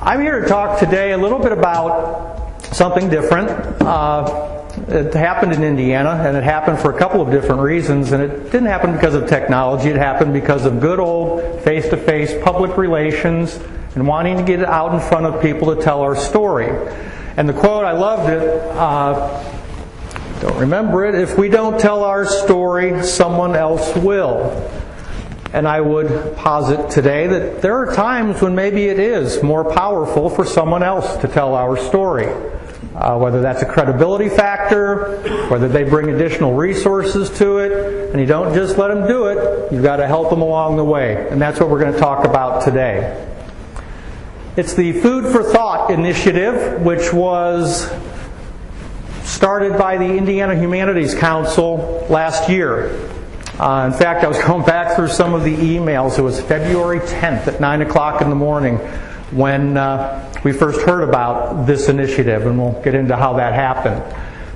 I'm here to talk today a little bit about something different. It happened in Indiana, and it happened for a couple of different reasons, and it didn't happen because of technology. It happened because of good old face-to-face public relations and wanting to get it out in front of people to tell our story. And the quote, I loved it, don't remember it, if we don't tell our story, someone else will. And I would posit today that there are times when maybe it is more powerful for someone else to tell our story. Whether that's a credibility factor, whether they bring additional resources to it, and you don't just let them do it, you've got to help them along the way. And that's what we're going to talk about today. It's the Food for Thought initiative, which was started by the Indiana Humanities Council last year. In fact, I was going back through some of the emails. It was February 10th at 9 o'clock in the morning when we first heard about this initiative, and we'll get into how that happened.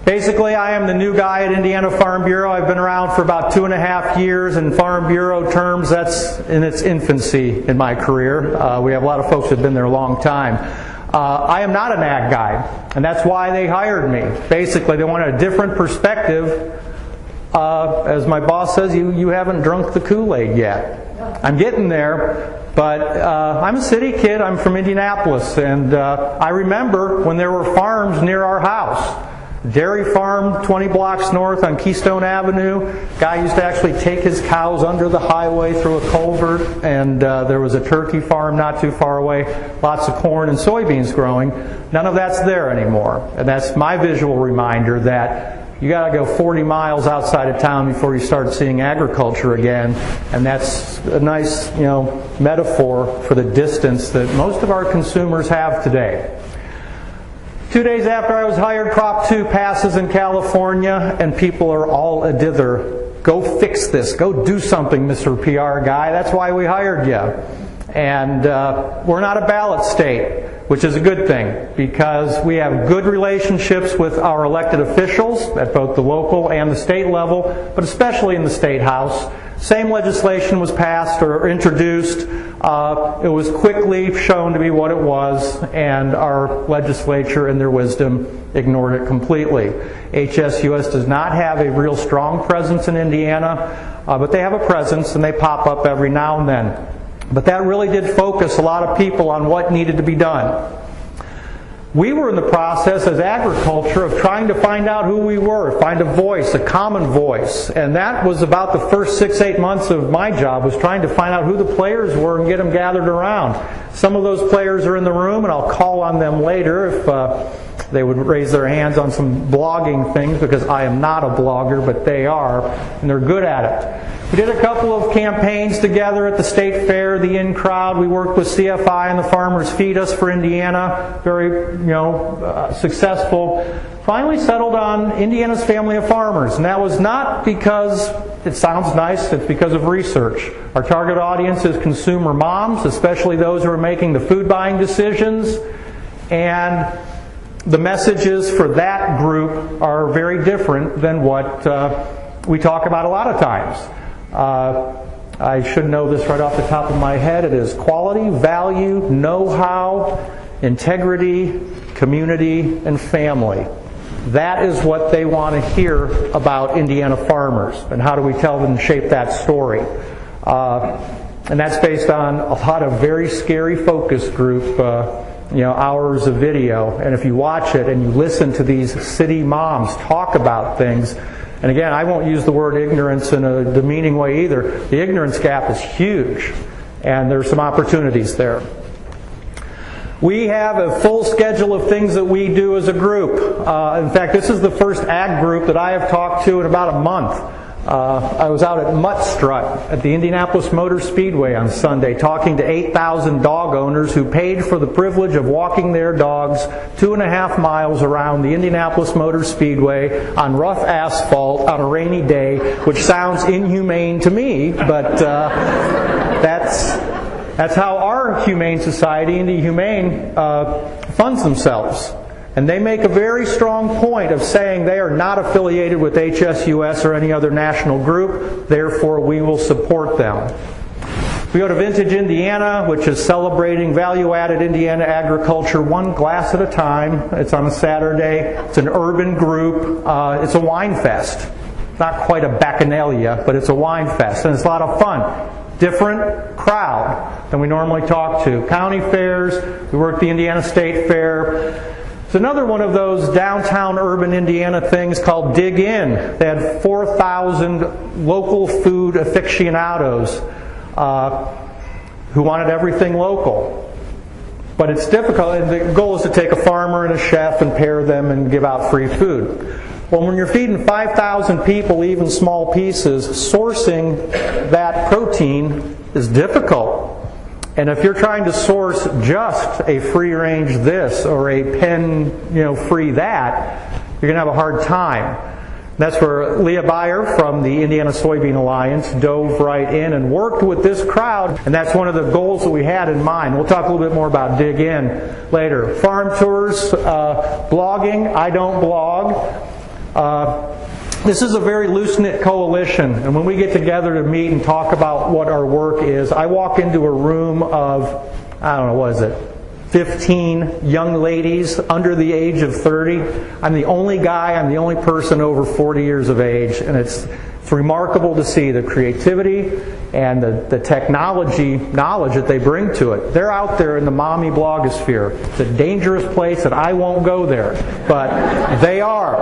Basically, I am the new guy at Indiana Farm Bureau. I've been around for about 2.5 years. In Farm Bureau terms, that's in its infancy in my career. We have a lot of folks that have been there a long time. I am not an ag guy, and that's why they hired me. Basically, they wanted a different perspective. As my boss says, you haven't drunk the Kool-Aid yet. I'm getting there, but I'm a city kid. I'm from Indianapolis, and I remember when there were farms near our house. Dairy farm 20 blocks north on Keystone Avenue. Guy used to actually take his cows under the highway through a culvert, and there was a turkey farm not too far away. Lots of corn and soybeans growing. None of that's there anymore, and that's my visual reminder that you got to go 40 miles outside of town before you start seeing agriculture again, and that's a nice, metaphor for the distance that most of our consumers have today. 2 days after I was hired, Prop 2 passes in California, and people are all a dither. Go fix this. Go do something, Mr. PR guy. That's why we hired you. And we're not a ballot state, which is a good thing, because we have good relationships with our elected officials at both the local and the state level, but especially in the State House. Same legislation was passed or introduced. It was quickly shown to be what it was, and our legislature, in their wisdom, ignored it completely. HSUS does not have a real strong presence in Indiana, but they have a presence, and they pop up every now and then. But that really did focus a lot of people on what needed to be done. We were in the process as agriculture of trying to find out who we were, find a voice, a common voice. And that was about the first 6-8 months of my job, was trying to find out who the players were and get them gathered around. Some of those players are in the room, and I'll call on them later if they would raise their hands on some blogging things, because I am not a blogger, but they are, and they're good at it. We did a couple of campaigns together at the State Fair, the In Crowd. We worked with CFI and the Farmers Feed Us for Indiana. Very, successful. Finally settled on Indiana's Family of Farmers. And that was not because it sounds nice, it's because of research. Our target audience is consumer moms, especially those who are making the food buying decisions. And the messages for that group are very different than what we talk about a lot of times. I should know this right off the top of my head. It is quality, value, know-how, integrity, community, and family. That is what they want to hear about Indiana farmers, and how do we tell them and shape that story. And that's based on a lot of very scary focus group hours of video. And if you watch it and you listen to these city moms talk about things, and again, I won't use the word ignorance in a demeaning way either. The ignorance gap is huge, and there's some opportunities there. We have a full schedule of things that we do as a group. In fact, this is the first ag group that I have talked to in about a month. I was out at Mutt Strut at the Indianapolis Motor Speedway on Sunday talking to 8,000 dog owners who paid for the privilege of walking their dogs 2.5 miles around the Indianapolis Motor Speedway on rough asphalt on a rainy day, which sounds inhumane to me, but that's how our humane society, Indy Humane, funds themselves. And they make a very strong point of saying they are not affiliated with HSUS or any other national group, therefore we will support them. We go to Vintage Indiana, which is celebrating value-added Indiana agriculture one glass at a time. It's on a Saturday. It's an urban group. It's a wine fest. Not quite a bacchanalia, but it's a wine fest, and it's a lot of fun. Different crowd than we normally talk to. County fairs. We work the Indiana State Fair. It's another one of those downtown urban Indiana things called Dig In. They had 4,000 local food aficionados who wanted everything local. But it's difficult. And the goal is to take a farmer and a chef and pair them and give out free food. Well, when you're feeding 5,000 people even small pieces, sourcing that protein is difficult. And if you're trying to source just a free-range this or a pen, free that, you're going to have a hard time. That's where Leah Beyer from the Indiana Soybean Alliance dove right in and worked with this crowd, and that's one of the goals that we had in mind. We'll talk a little bit more about Dig In later. Farm tours, blogging. I don't blog. This is a very loose-knit coalition, and when we get together to meet and talk about what our work is, I walk into a room of, 15 young ladies under the age of 30. I'm the only guy, I'm the only person over 40 years of age, and it's remarkable to see the creativity and the technology knowledge that they bring to it. They're out there in the mommy blogosphere. It's a dangerous place and I won't go there. But they are.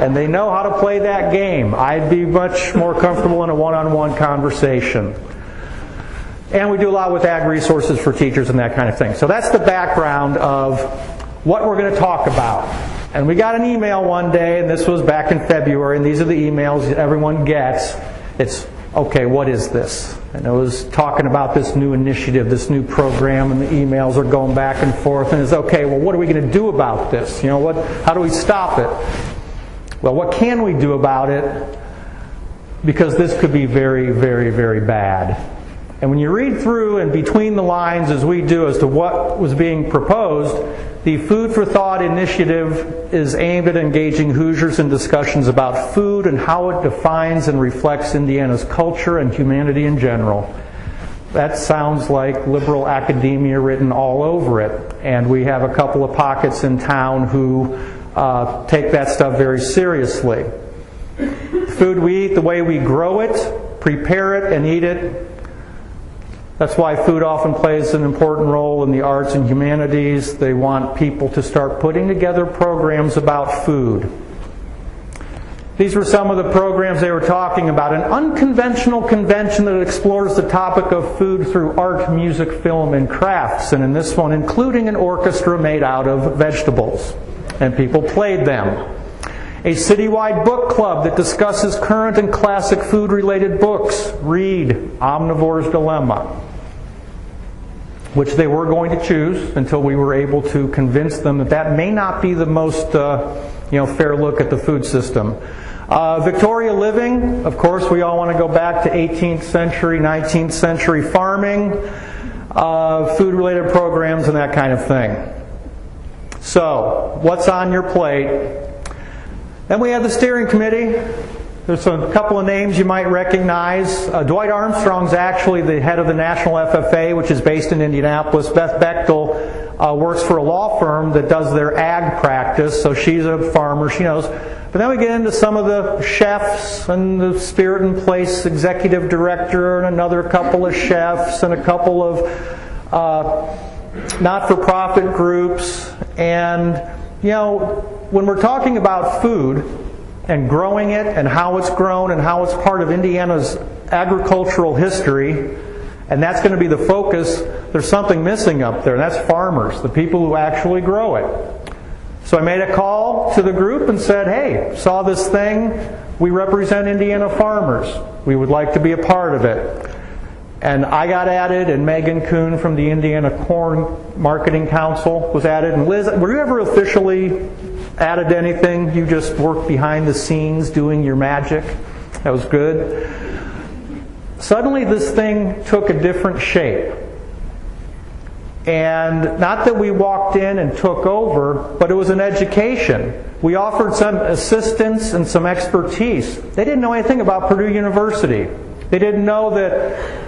And they know how to play that game. I'd be much more comfortable in a one-on-one conversation. And we do a lot with ag resources for teachers and that kind of thing. So that's the background of what we're going to talk about. And we got an email one day, and this was back in February, and these are the emails everyone gets. It's, okay, what is this? And it was talking about this new initiative, this new program, and the emails are going back and forth, and it's, okay, well, what are we going to do about this? How do we stop it? Well, what can we do about it? Because this could be very, very, very bad. And when you read through and between the lines, as we do, as to what was being proposed, the Food for Thought initiative is aimed at engaging Hoosiers in discussions about food and how it defines and reflects Indiana's culture and humanity in general. That sounds like liberal academia written all over it. And we have a couple of pockets in town who take that stuff very seriously. The food we eat, the way we grow it, prepare it, and eat it. That's why food often plays an important role in the arts and humanities. They want people to start putting together programs about food. These were some of the programs they were talking about. An unconventional convention that explores the topic of food through art, music, film, and crafts. And in this one, including an orchestra made out of vegetables. And people played them. A citywide book club that discusses current and classic food-related books. Read Omnivore's Dilemma, which they were going to choose until we were able to convince them that that may not be the most fair look at the food system. Victoria Living, of course, we all want to go back to 18th century, 19th century farming, food-related programs, and that kind of thing. So, what's on your plate? Then we have the steering committee. There's a couple of names you might recognize. Dwight Armstrong's actually the head of the National FFA, which is based in Indianapolis. Beth Bechtel works for a law firm that does their ag practice, so she's a farmer, she knows. But then we get into some of the chefs and the Spirit in Place executive director and another couple of chefs and a couple of not-for-profit groups. And, when we're talking about food and growing it and how it's grown and how it's part of Indiana's agricultural history, and that's going to be the focus, there's something missing up there, and that's farmers, the people who actually grow it. So I made a call to the group and said, hey, saw this thing, we represent Indiana farmers. We would like to be a part of it. And I got added, and Megan Kuhn from the Indiana Corn Marketing Council was added. And Liz, were you ever officially added to anything? You just worked behind the scenes doing your magic? That was good. Suddenly this thing took a different shape. And not that we walked in and took over, but it was an education. We offered some assistance and some expertise. They didn't know anything about Purdue University. They didn't know that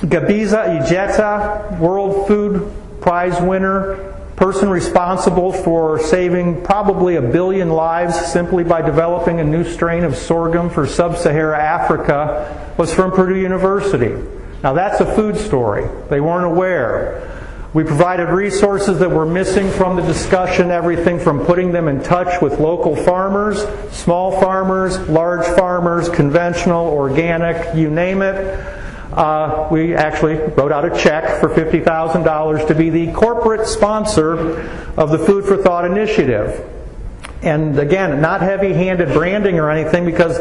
Gabiza Ijeta, World Food Prize winner, person responsible for saving probably 1 billion lives simply by developing a new strain of sorghum for sub-Saharan Africa, was from Purdue University. Now that's a food story. They weren't aware. We provided resources that were missing from the discussion, everything from putting them in touch with local farmers, small farmers, large farmers, conventional, organic, you name it. We actually wrote out a check for $50,000 to be the corporate sponsor of the Food for Thought initiative. And again, not heavy-handed branding or anything, because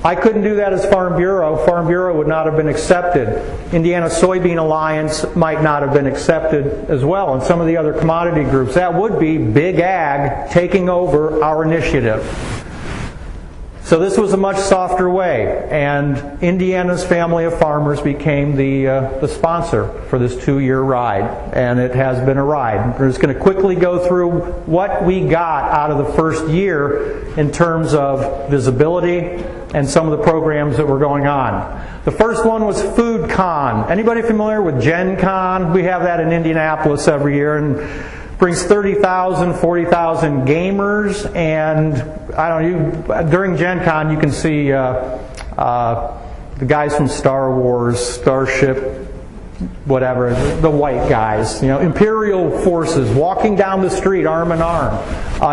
I couldn't do that as Farm Bureau. Farm Bureau would not have been accepted. Indiana Soybean Alliance might not have been accepted as well, and some of the other commodity groups. That would be Big Ag taking over our initiative. So this was a much softer way, and Indiana's Family of Farmers became the sponsor for this 2-year ride, and it has been a ride. We're just going to quickly go through what we got out of the first year in terms of visibility and some of the programs that were going on. The first one was FoodCon. Anybody familiar with Gen Con? We have that in Indianapolis every year, and brings 30,000, 40,000 gamers, and during Gen Con you can see the guys from Star Wars, Starship, whatever, the white guys, Imperial forces walking down the street arm in arm.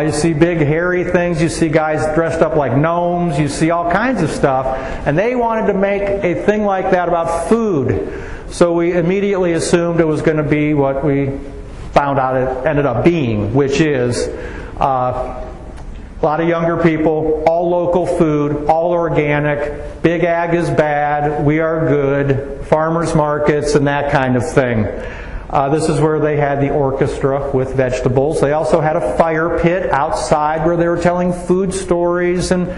You see big hairy things, you see guys dressed up like gnomes, you see all kinds of stuff, and they wanted to make a thing like that about food. So we immediately assumed it was going to be what we found out it ended up being, which is a lot of younger people, all local food, all organic, Big Ag is bad, we are good, farmers markets, and that kind of thing. This is where they had the orchestra with vegetables. They also had a fire pit outside where they were telling food stories and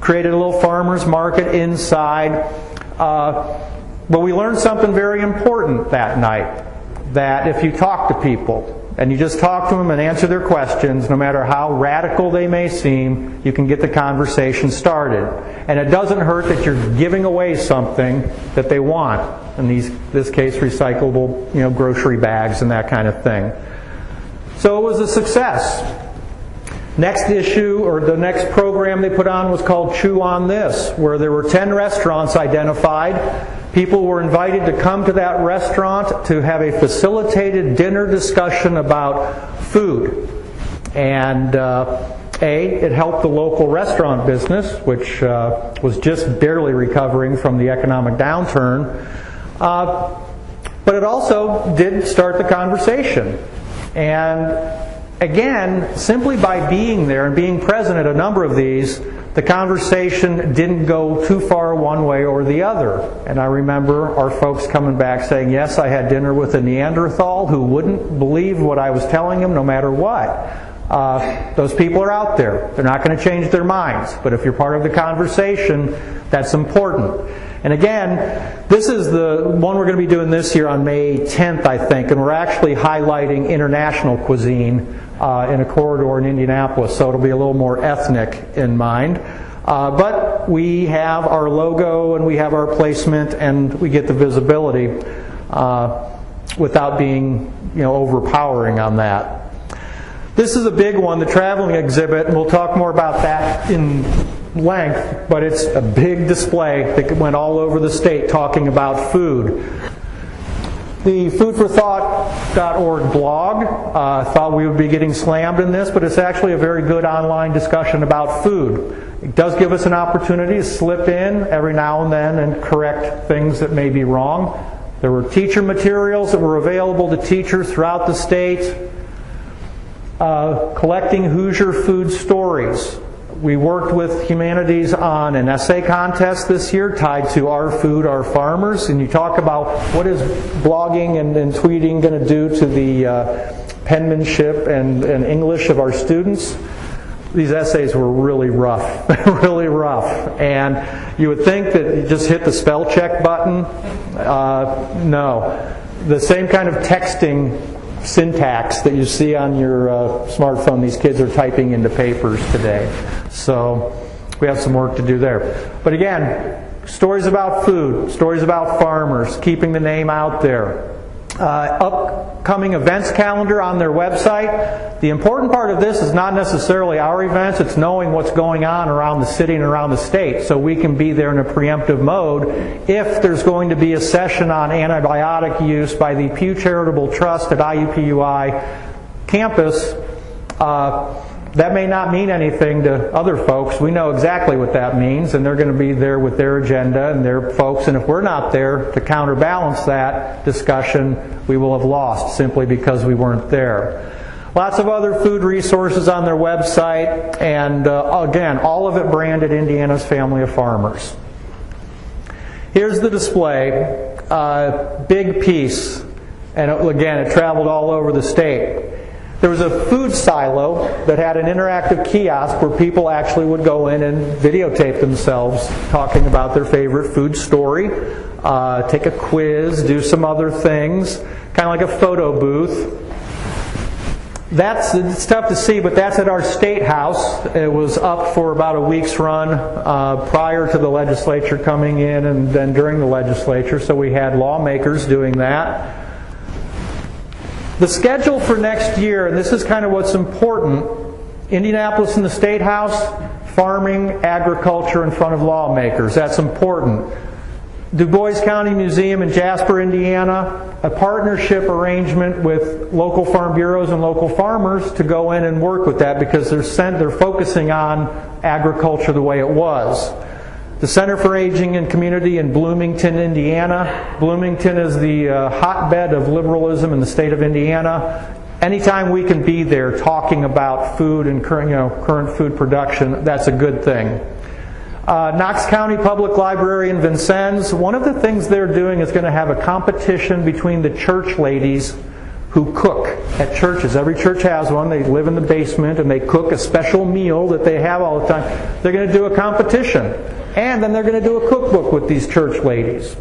created a little farmers market inside. But we learned something very important that night. That if you talk to people, and you just talk to them and answer their questions, no matter how radical they may seem, you can get the conversation started. And it doesn't hurt that you're giving away something that they want. In this case, recyclable, grocery bags and that kind of thing. So it was a success. Next issue, or the next program they put on was called Chew on This, where there were 10 restaurants identified. People were invited to come to that restaurant to have a facilitated dinner discussion about food. And it helped the local restaurant business, which was just barely recovering from the economic downturn. But it also did start the conversation. And again, simply by being there and being present at a number of these, the conversation didn't go too far one way or the other. And I remember our folks coming back saying, yes, I had dinner with a Neanderthal who wouldn't believe what I was telling him no matter what. Those people are out there. They're not going to change their minds. But if you're part of the conversation, that's important. And again, this is the one we're going to be doing this year on May 10th, I think. And we're actually highlighting international cuisine in a corridor in Indianapolis, so it'll be a little more ethnic in mind. But we have our logo and we have our placement and we get the visibility without being overpowering on that. This is a big one, the traveling exhibit, and we'll talk more about that in length, but it's a big display that went all over the state talking about food. The foodforthought.org blog thought we would be getting slammed in this, but it's actually a very good online discussion about food. It does give us an opportunity to slip in every now and then and correct things that may be wrong. There were teacher materials that were available to teachers throughout the state. Collecting Hoosier food stories. We worked with Humanities on an essay contest this year tied to Our Food, Our Farmers. And you talk about what is blogging and tweeting going to do to the penmanship and English of our students. These essays were really rough, really rough. And you would think that you just hit the spell check button. No. The same kind of texting syntax that you see on your smartphone, these kids are typing into papers today. So we have some work to do there. But again, Stories about food, stories about farmers, keeping the name out there. Upcoming events calendar on their website. The important part of this is not necessarily our events, it's knowing what's going on around the city and around the state, so we can be there in a preemptive mode if there's going to be a session on antibiotic use by the Pew Charitable Trust at IUPUI campus. That may not mean anything to other folks. We know exactly what that means, and they're going to be there with their agenda and their folks, and if we're not there to counterbalance that discussion, we will have lost simply because we weren't there. Lots of other food resources on their website, and again, all of it branded Indiana's Family of Farmers. Here's the display. Big piece, and again, it traveled all over the state. There was a food silo that had an interactive kiosk where people actually would go in and videotape themselves talking about their favorite food story, take a quiz, do some other things, kind of like a photo booth. It's tough to see, but that's at our State House. It was up for about a week's run prior to the legislature coming in and then during the legislature, so we had lawmakers doing that. The schedule for next year, and this is kind of what's important, Indianapolis and the State House, farming, agriculture in front of lawmakers. That's important. Du Bois County Museum in Jasper, Indiana, a partnership arrangement with local farm bureaus and local farmers to go in and work with that because they're focusing on agriculture the way it was. The Center for Aging and Community in Bloomington, Indiana. Bloomington is the hotbed of liberalism in the state of Indiana. Anytime we can be there talking about food and current food production, that's a good thing. Knox County Public Library in Vincennes. One of the things they're doing is going to have a competition between the church ladies who cook at churches. Every church has one. They live in the basement and they cook a special meal that they have all the time. They're going to do a competition. And then they're going to do a cookbook with these church ladies.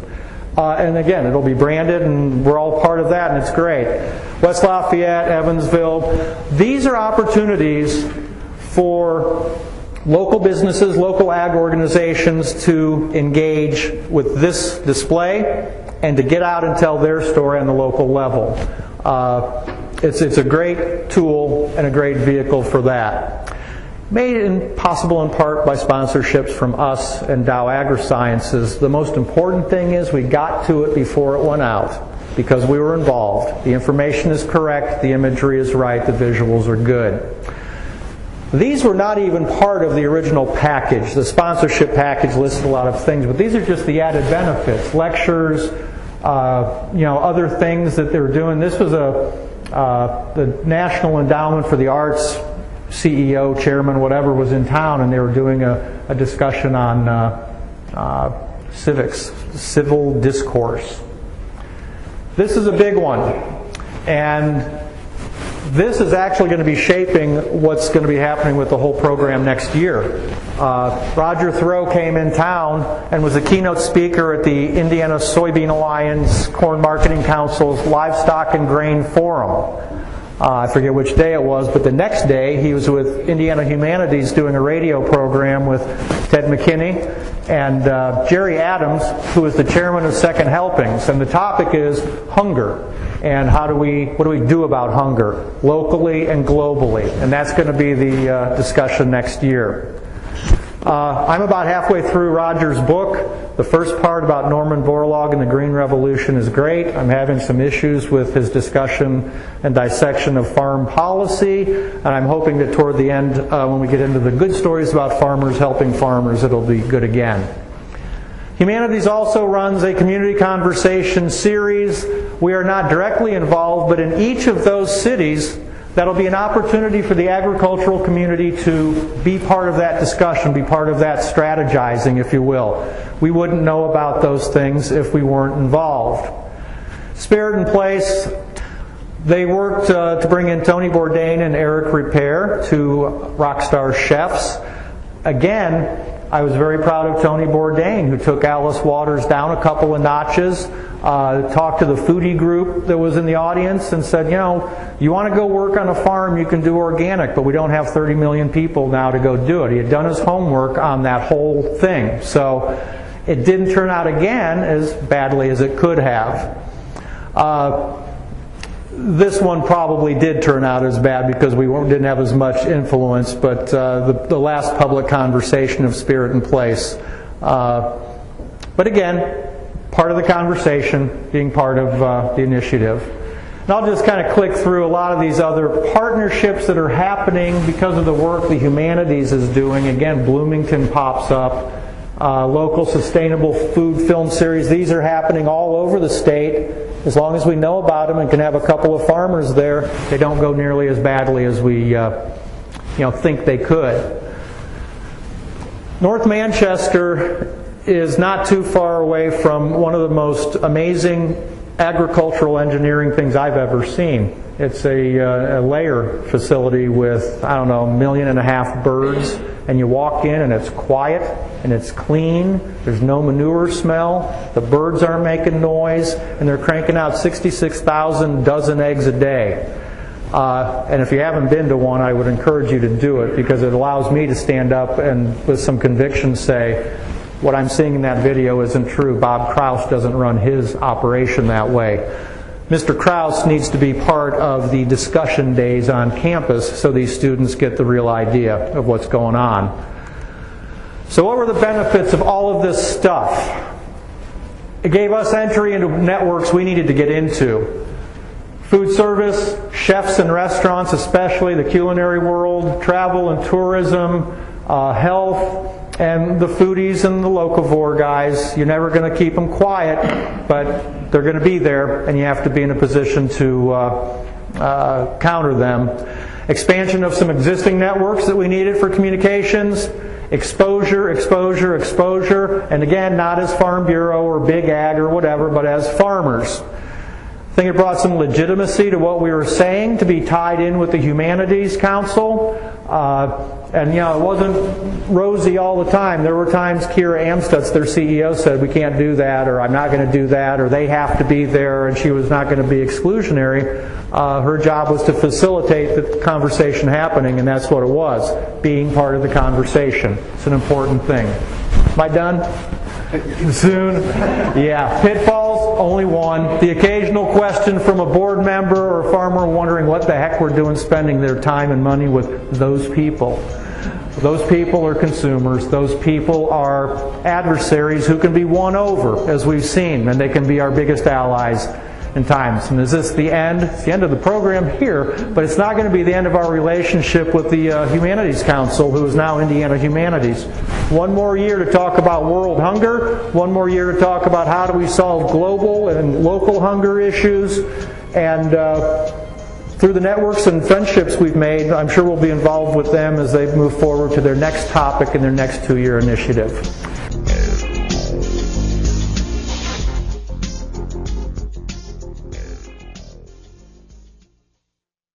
And again, it'll be branded, and we're all part of that, and it's great. West Lafayette, Evansville. These are opportunities for local businesses, local ag organizations to engage with this display and to get out and tell their story on the local level. It's a great tool and a great vehicle for that. Made possible in part by sponsorships from us and Dow AgriSciences. The most important thing is we got to it before it went out because we were involved. The information is correct, the imagery is right, the visuals are good. These were not even part of the original package. The sponsorship package listed a lot of things, but these are just the added benefits. Lectures, other things that they were doing. This was the National Endowment for the Arts CEO, chairman, whatever, was in town, and they were doing a discussion on civics, civil discourse. This is a big one, and this is actually going to be shaping what's going to be happening with the whole program next year. Roger Thoreau came in town and was a keynote speaker at the Indiana Soybean Alliance Corn Marketing Council's Livestock and Grain Forum. I forget which day it was, but the next day he was with Indiana Humanities doing a radio program with Ted McKinney and Jerry Adams, who is the chairman of Second Helpings. And the topic is hunger and what do we do about hunger locally and globally. And that's going to be the discussion next year. I'm about halfway through Roger's book. The first part about Norman Borlaug and the Green Revolution is great. I'm having some issues with his discussion and dissection of farm policy, and I'm hoping that toward the end, when we get into the good stories about farmers helping farmers, it'll be good again. Humanities also runs a community conversation series. We are not directly involved, but in each of those cities, that'll be an opportunity for the agricultural community to be part of that discussion, be part of that strategizing, if you will. We wouldn't know about those things if we weren't involved. Spirit and Place, they worked to bring in Tony Bourdain and Eric Repair, two Rockstar chefs. Again, I was very proud of Tony Bourdain, who took Alice Waters down a couple of notches, talked to the foodie group that was in the audience and said, you want to go work on a farm, you can do organic, but we don't have 30 million people now to go do it. He had done his homework on that whole thing. So It didn't turn out again as badly as it could have. This one probably did turn out as bad because we didn't have as much influence, but the last public conversation of Spirit in Place. But again, part of the conversation, being part of the initiative. And I'll just kind of click through a lot of these other partnerships that are happening because of the work the humanities is doing. Again, Bloomington pops up. Local sustainable food film series. These are happening all over the state. As long as we know about them and can have a couple of farmers there, they don't go nearly as badly as we think they could. North Manchester is not too far away from one of the most amazing agricultural engineering things I've ever seen. It's a layer facility with, I don't know, 1.5 million birds, and you walk in and it's quiet and it's clean. There's no manure smell. The birds aren't making noise, and they're cranking out 66,000 dozen eggs a day. And if you haven't been to one, I would encourage you to do it, because it allows me to stand up and with some conviction say, what I'm seeing in that video isn't true. Bob Kraus doesn't run his operation that way. Mr. Kraus needs to be part of the discussion days on campus so these students get the real idea of what's going on. So what were the benefits of all of this stuff? It gave us entry into networks we needed to get into. Food service, chefs and restaurants, especially the culinary world, travel and tourism, health, and the foodies and the locavore guys. You're never going to keep them quiet, but they're going to be there, and you have to be in a position to counter them. Expansion of some existing networks that we needed for communications. Exposure, exposure, exposure. And again, not as Farm Bureau or Big Ag or whatever, but as farmers. I think it brought some legitimacy to what we were saying, to be tied in with the Humanities Council. And it wasn't rosy all the time. There were times Kira Amstutz, their CEO, said, we can't do that, or I'm not going to do that, or they have to be there, and she was not going to be exclusionary. Her job was to facilitate the conversation happening, and that's what it was, being part of the conversation. It's an important thing. Am I done? Soon? Yeah. Pitfalls, only one. The occasional question from a board member or a farmer wondering what the heck we're doing spending their time and money with those people. Those people are consumers. Those people are adversaries who can be won over, as we've seen, and they can be our biggest allies in times. And is this the end? It's the end of the program here, but it's not going to be the end of our relationship with the Humanities Council, who is now Indiana Humanities. One more year to talk about world hunger. One more year to talk about how do we solve global and local hunger issues. And through the networks and friendships we've made, I'm sure we'll be involved with them as they move forward to their next topic in their next 2-year initiative.